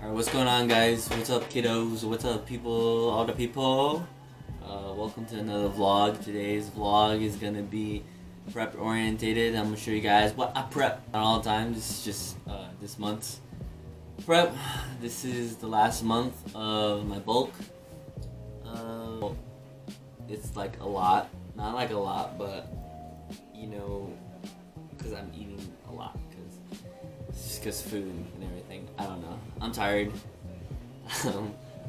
Alright, what's going on, guys? What's up, kiddos? What's up, people? All the people? Welcome to another vlog. Today's vlog is gonna be prep orientated. I'm gonna show you guys what I prep at all times. This is just this month's prep. This is the last month of my bulk. It's like a lot. Not like a lot, but you know, because I'm eating a lot. Because food and everything. I don't know. I'm tired. I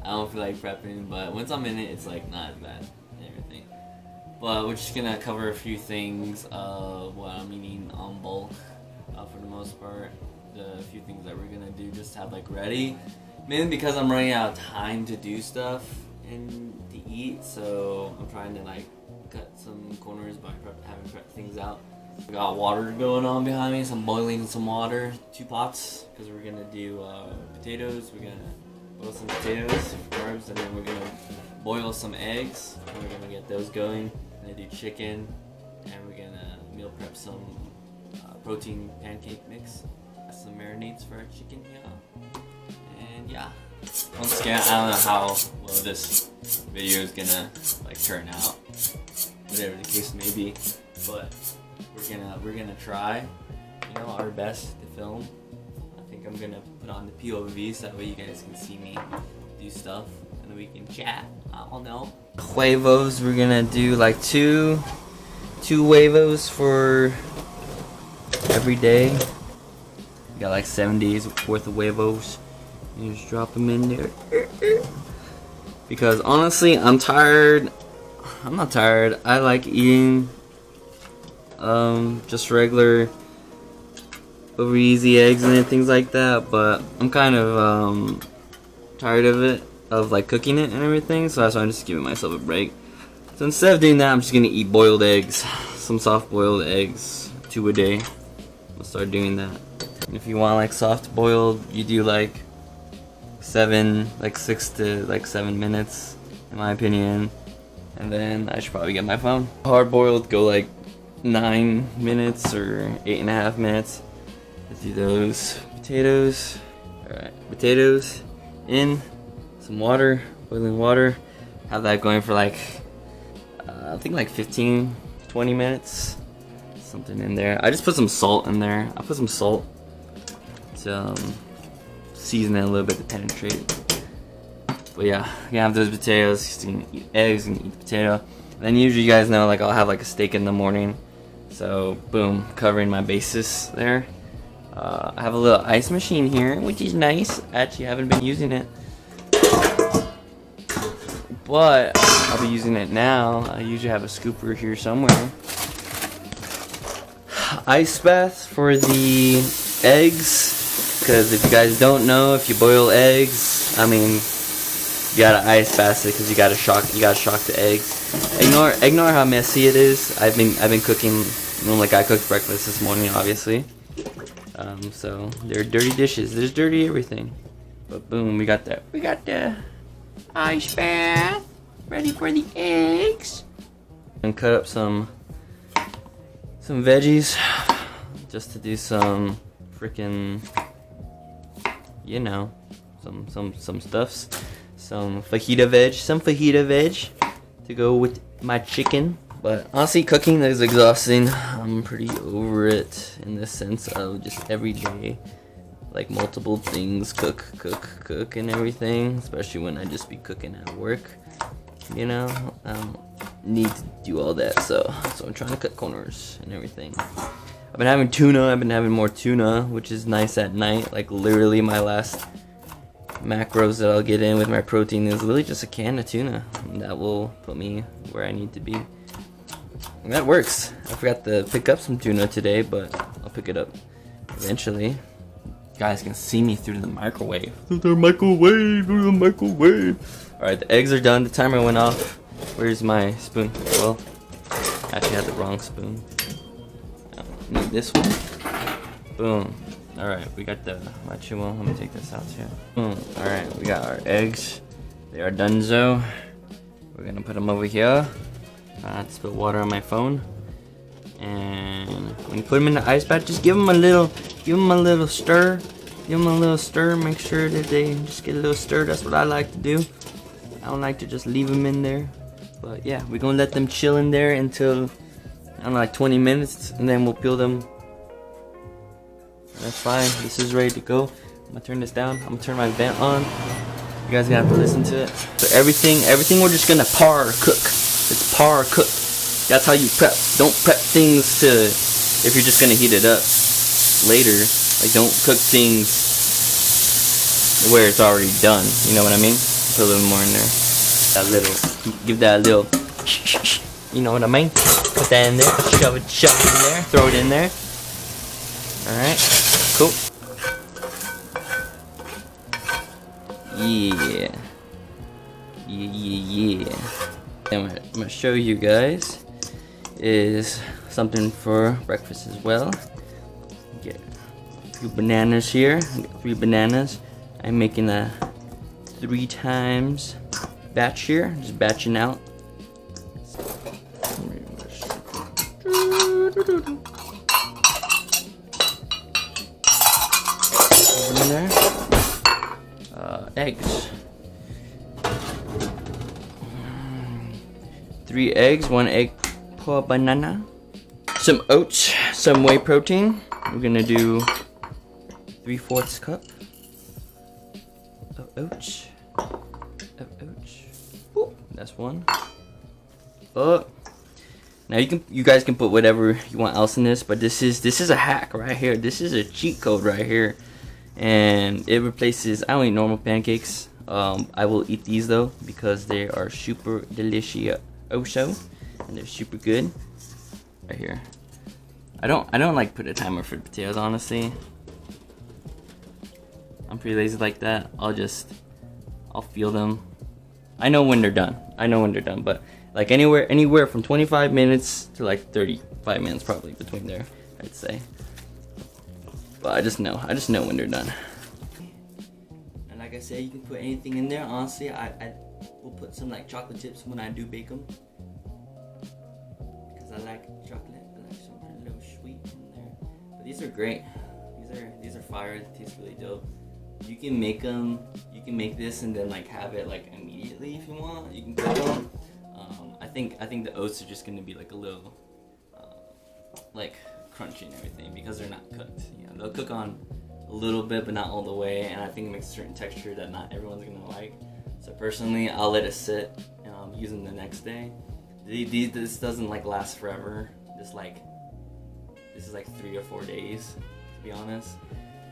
don't feel like prepping, but once I'm in it, it's like not as bad and everything. But we're just gonna cover a few things of what I'm eating on bulk for the most part. The few things that we're gonna do just to have like ready. Mainly because I'm running out of time to do stuff and to eat, so I'm trying to like cut some corners by having prepped things out. We got water going on behind me, so I'm boiling some water, 2 pots, because we're gonna do potatoes. We're gonna boil some potatoes for carbs, and then we're gonna boil some eggs, and we're gonna get those going. We're gonna do chicken, and we're gonna meal prep some protein pancake mix, some marinades for our chicken here, and yeah. Once again, I don't know how well this video is gonna like turn out, whatever the case may be, but we're gonna try, you know, our best to film. I think I'm gonna put on the POV so that way you guys can see me do stuff and then we can chat. I don't know. Huevos, we're gonna do like two huevos for every day. We got like 7 days worth of huevos. You just drop them in there. Because honestly, I'm tired. I'm not tired. I like eating just regular over easy eggs and things like that, but I'm kind of tired of it, of like cooking it and everything, so that's why I'm just giving myself a break. So instead of doing that, I'm just gonna eat boiled eggs, some soft boiled eggs, 2 a day. I'll start doing that. And if you want like soft boiled, you do like 6 to like 7 minutes in my opinion, and then I should probably get my phone. Hard boiled go like 9 minutes or 8.5 minutes. Let's do those potatoes. Alright, potatoes in some water, boiling water. Have that going for like I think like 15-20 minutes, something in there. I just put some salt in there. I put some salt to season it a little bit to penetrate. But yeah, you have those potatoes. You can eat eggs and eat the potato. And then usually you guys know like I'll have like a steak in the morning. So boom, covering my bases there. I have a little ice machine here, which is nice. Actually, I haven't been using it, but I'll be using it now. I usually have a scooper here somewhere. Ice bath for the eggs, because if you guys don't know, if you boil eggs, I mean, you gotta ice bath it because you gotta shock the eggs. Ignore how messy it is. I've been cooking, like I cooked breakfast this morning, obviously. So they're dirty dishes. There's dirty everything. But boom, we got the ice bath ready for the eggs. And cut up some veggies just to do some freaking, you know, some stuffs. Some fajita veg to go with my chicken. But honestly, cooking is exhausting. I'm pretty over it in the sense of just every day, like multiple things, cook and everything, especially when I just be cooking at work, you know. I don't need to do all that, so I'm trying to cut corners and everything. I've been having tuna. I've been having more tuna, which is nice at night. Like literally my last macros that I'll get in with my protein is literally just a can of tuna, and that will put me where I need to be. And that works. I forgot to pick up some tuna today, but I'll pick it up eventually. You guys can see me through the microwave. Through the microwave. Alright, the eggs are done. The timer went off. Where's my spoon? Well, I actually had the wrong spoon. I need this one. Boom. Alright, we got the machumo. Let me take this out too. Boom. Alright, we got our eggs. They are donezo. We're gonna put them over here. I spilled water on my phone. And when you put them in the ice bath, just give them a little stir. Give them a little stir. Make sure that they just get a little stir. That's what I like to do. I don't like to just leave them in there. But yeah, we're gonna let them chill in there until, I don't know, like 20 minutes, and then we'll peel them. That's fine. This is ready to go. I'm gonna turn this down. I'm gonna turn my vent on. You guys gonna have to listen to it. So everything we're just gonna par cook. It's par cook. That's how you prep. Don't prep things to, if you're just gonna heat it up later. Like, don't cook things where it's already done. You know what I mean? Put a little more in there. That little, give that a little, you know what I mean? Put that in there. Shove it in there. Throw it in there. All right. Cool. Yeah. Yeah. And what I'm gonna show you guys is something for breakfast as well. Get a few bananas here. Get 3 bananas. I'm making a 3 times batch here. Just batching out. In there. Eggs. 3 eggs, 1 egg per banana. Some oats, some whey protein. We're gonna do 3/4 cup of oats. Ooh, that's 1. Now you guys can put whatever you want else in this, but this is a hack right here. This is a cheat code right here, and it replaces. I don't eat normal pancakes. I will eat these though because they are super delicious, and they're super good. Right here. I don't like put a timer for potatoes, honestly. I'm pretty lazy like that. I'll feel them. I know when they're done. But like anywhere from 25 minutes to like 35 minutes probably between there, I'd say. But I just know when they're done. And like I said, you can put anything in there. Honestly, I will put some like chocolate chips when I do bake them. Because I like chocolate. I like something a little sweet in there. But these are great. These are fire. They taste really dope. You can make them. You can make this and then like have it like immediately if you want. You can cook them. I think the oats are just gonna be like a little like crunchy and everything because they're not cooked. You know, they'll cook on a little bit but not all the way, and I think it makes a certain texture that not everyone's gonna like. So personally, I'll let it sit and I'll use them the next day. This doesn't like last forever. This is like 3 or 4 days to be honest,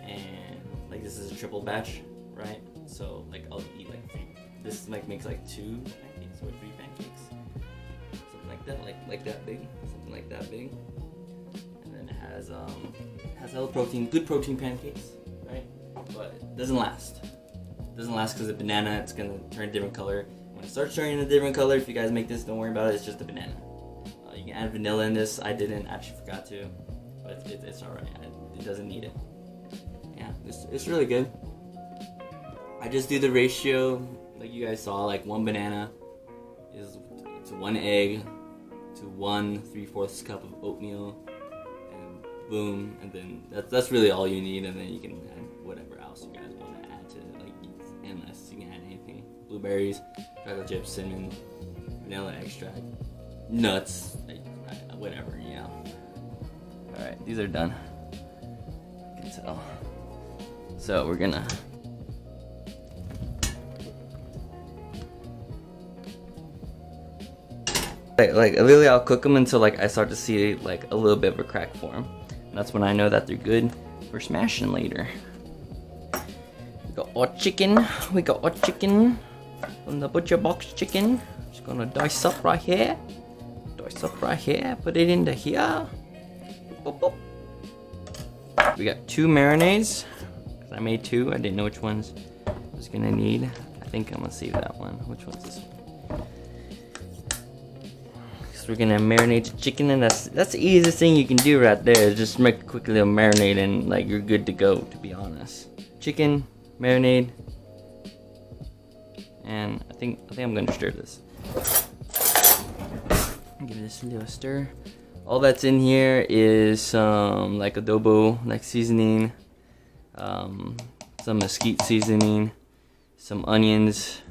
and like this is a triple batch, right? So like I'll eat like 3. This like makes like 2 pancakes or 3 pancakes, something like that, like that big, something like that big. And then it has hella protein, good protein pancakes, right? But it doesn't last. It doesn't last because the banana, it's gonna turn a different color. When it starts turning a different color, if you guys make this, don't worry about it. It's just a banana. You can add vanilla in this. I didn't, actually forgot to, but it's alright. It doesn't need it. Yeah, it's really good. I just do the ratio like you guys saw, like 1 banana is to 1 egg to 1 3/4 cup of oatmeal, and boom, and then that's really all you need, and then you can add whatever else you guys want to add to it. Like it's endless. You can add anything: blueberries, chocolate chips, cinnamon, vanilla extract, nuts, like, whatever. Yeah. All right, these are done. You can tell. So we're gonna. Like literally, I'll cook them until like I start to see like a little bit of a crack form. And that's when I know that they're good for smashing later. We got our chicken. We got our chicken from the butcher box chicken. Just gonna dice up right here. Dice up right here. Put it into here. Boop, boop. We got 2 marinades. I made 2. I didn't know which ones I was gonna need. I think I'm gonna save that one. Which one's this one? We're gonna marinate the chicken, and that's the easiest thing you can do right there. Just make a quick little marinade and like you're good to go, to be honest. Chicken, marinade, and I think I'm gonna stir this. Give this a little stir. All that's in here is some like adobo, like seasoning, some mesquite seasoning, some onions,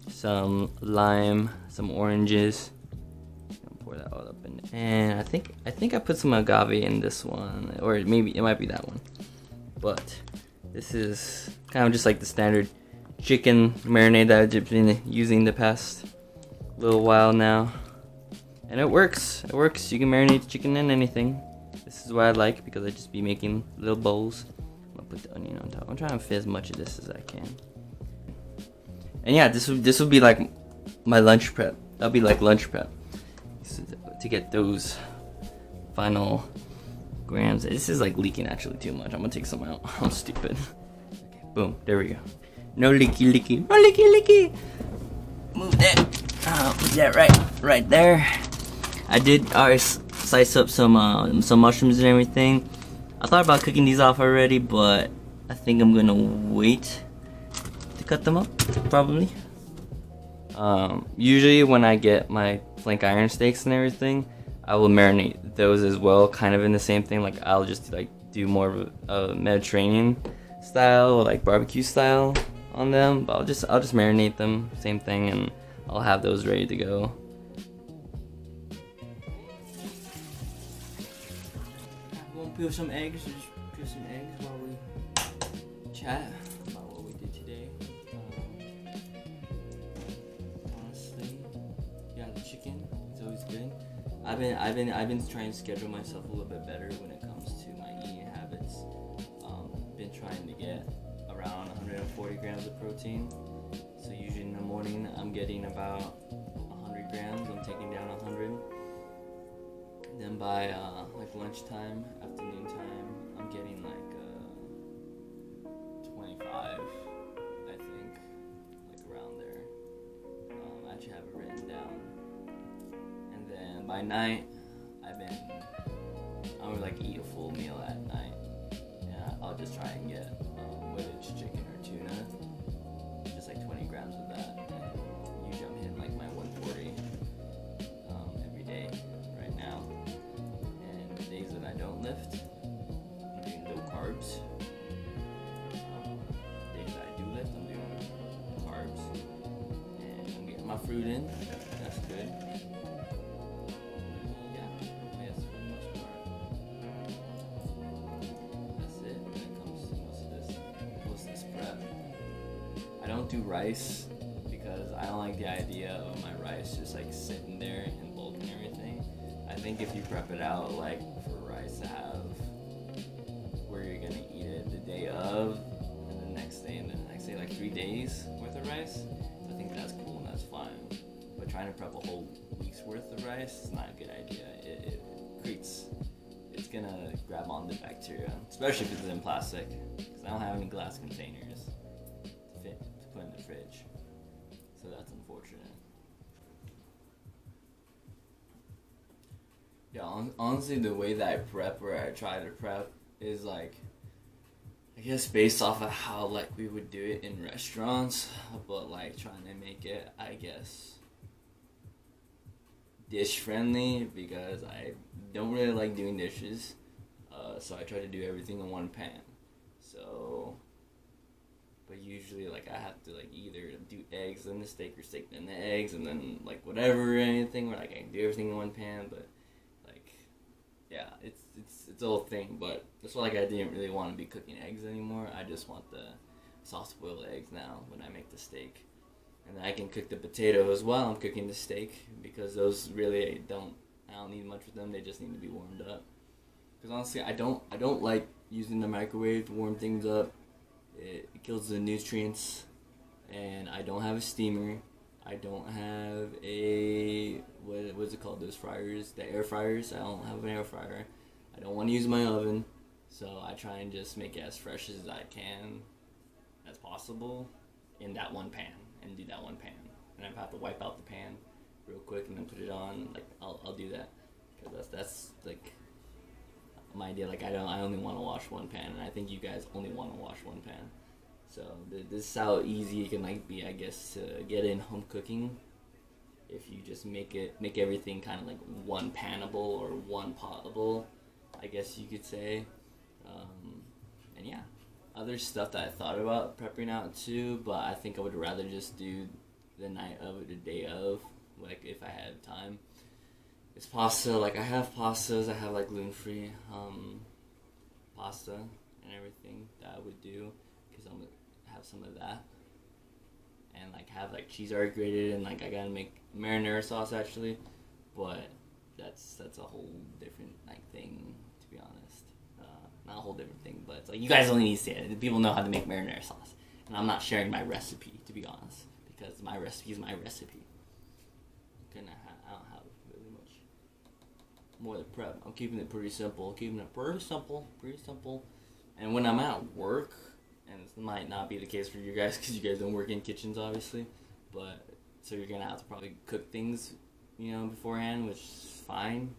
some lime, some oranges. Pour that all up in, and I think I put some agave in this one, or maybe it might be that one. But this is kind of just like the standard chicken marinade that I've been using the past little while now, and it works. It works. You can marinate chicken in anything. This is what I like because I just be making little bowls. I'm gonna put the onion on top. I'm trying to fit as much of this as I can. And yeah, this would be like my lunch prep. That'll be like lunch prep to get those final grams. This is like leaking actually too much. I'm gonna take some out. I'm stupid. Okay, boom. There we go. No leaky. No leaky. Move that. Put that right there. I did already slice up some mushrooms and everything. I thought about cooking these off already, but I think I'm gonna wait to cut them up, probably. Usually when I get my flank iron steaks and everything, I will marinate those as well, kind of in the same thing. Like I'll just like do more of a Mediterranean style or like barbecue style on them, but I'll just marinate them, same thing, and I'll have those ready to go. I'm gonna peel some eggs. Just peel some eggs while we chat about what we did today. Honestly, yeah, the chicken is always good. I've been trying to schedule myself a little bit better when it comes to my eating habits. Been trying to get around 140 grams of protein. So usually in the morning I'm getting about 100 grams. I'm taking down 100. And then by like lunchtime, afternoon time, I'm getting like 25, I think, like around there. I actually have it written down. And then by night, I would like eat a full meal at night. Yeah, I'll just try and get whether it's chicken or tuna, just like 20 grams of that. And usually I'm hitting like my 140 every day right now. And the days that I don't lift, I'm doing low carbs. Days that I do lift, I'm doing carbs. And I'm getting my fruit in. That's good. I don't do rice because I don't like the idea of my rice just like sitting there in bulk and everything. I think if you prep it out like for rice to have where you're gonna eat it the day of and the next day and the next day, like 3 days worth of rice, I think that's cool and that's fine. But trying to prep a whole week's worth of rice is not a good idea. It's gonna grab on the bacteria, especially if it's in plastic, because I don't have any glass containers to put in the fridge, so that's unfortunate. Yeah, honestly, the way that I prep or I try to prep is like, I guess based off of how like we would do it in restaurants, but like trying to make it, I guess, dish friendly, because I don't really like doing dishes, so I try to do everything in one pan. So, but usually like I have to like either do eggs then the steak or steak then the eggs and then like whatever or anything, where like I can do everything in one pan. But like, yeah, it's a whole thing. But that's why like I didn't really want to be cooking eggs anymore. I just want the soft boiled eggs now when I make the steak. And then I can cook the potatoes while I'm cooking the steak, because those really I don't need much with them. They just need to be warmed up. Because honestly, I don't like using the microwave to warm things up. It kills the nutrients. And I don't have a steamer. I don't have a what's it called? Those fryers, the air fryers. I don't have an air fryer. I don't want to use my oven, so I try and just make it as fresh as I can, as possible, in that one pan. And do that one pan, and I have to wipe out the pan real quick and then put it on. Like I'll do that, because that's like my idea. Like I only want to wash one pan, and I think you guys only want to wash one pan. So this is how easy it can like be, I guess, to get in home cooking. If you just make everything kind of like one panable or one potable, I guess you could say. And yeah, other stuff that I thought about prepping out too, but I think I would rather just do the night of or the day of, like if I had time. It's pasta. Like I have pastas. I have like gluten-free pasta and everything that I would do because I'm gonna have some of that, and like have like cheese already grated, and like I gotta make marinara sauce actually, but that's a whole different like thing, to be honest. Not a whole different thing, but it's like you guys only need to see it. People know how to make marinara sauce, and I'm not sharing my recipe, to be honest, because my recipe is my recipe. I don't have really much more to prep. I'm keeping it pretty simple. Pretty simple. And when I'm at work, and this might not be the case for you guys because you guys don't work in kitchens, obviously, but so you're gonna have to probably cook things, beforehand, which is fine.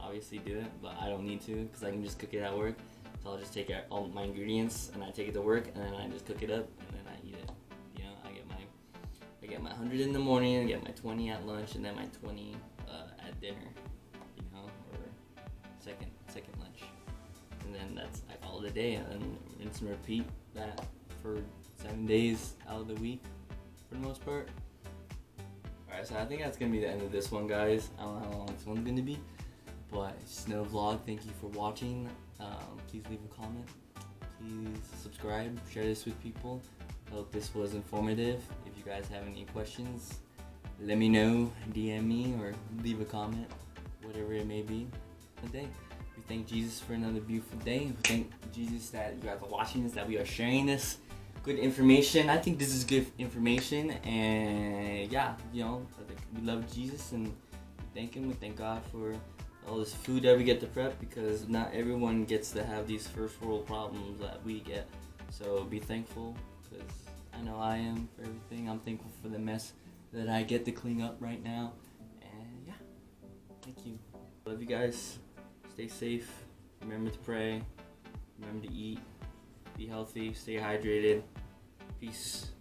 Obviously do it, but I don't need to because I can just cook it at work. So I'll just take out all my ingredients and I take it to work, and then I just cook it up and then I eat it. I get my 100 in the morning, I get my 20 at lunch, and then my 20 at dinner, or second lunch, and then that's like all the day, and then rinse and repeat that for 7 days out of the week for the most part. Alright, so I think that's gonna be the end of this one, guys. I don't know how long this one's gonna be, but it's just another vlog. Thank you for watching. Please leave a comment. Please subscribe. Share this with people. I hope this was informative. If you guys have any questions, let me know. DM me or leave a comment. Whatever it may be. Today, we thank Jesus for another beautiful day. We thank Jesus that you guys are watching this, that we are sharing this good information. I think this is good information, and yeah, I think we love Jesus and we thank Him. We thank God for all this food that we get to prep, because not everyone gets to have these first world problems that we get. So be thankful, because I know I am, for everything. I'm thankful for the mess that I get to clean up right now, and yeah, thank you. Love you guys. Stay safe. Remember to pray. Remember to eat. Be healthy. Stay hydrated. Peace.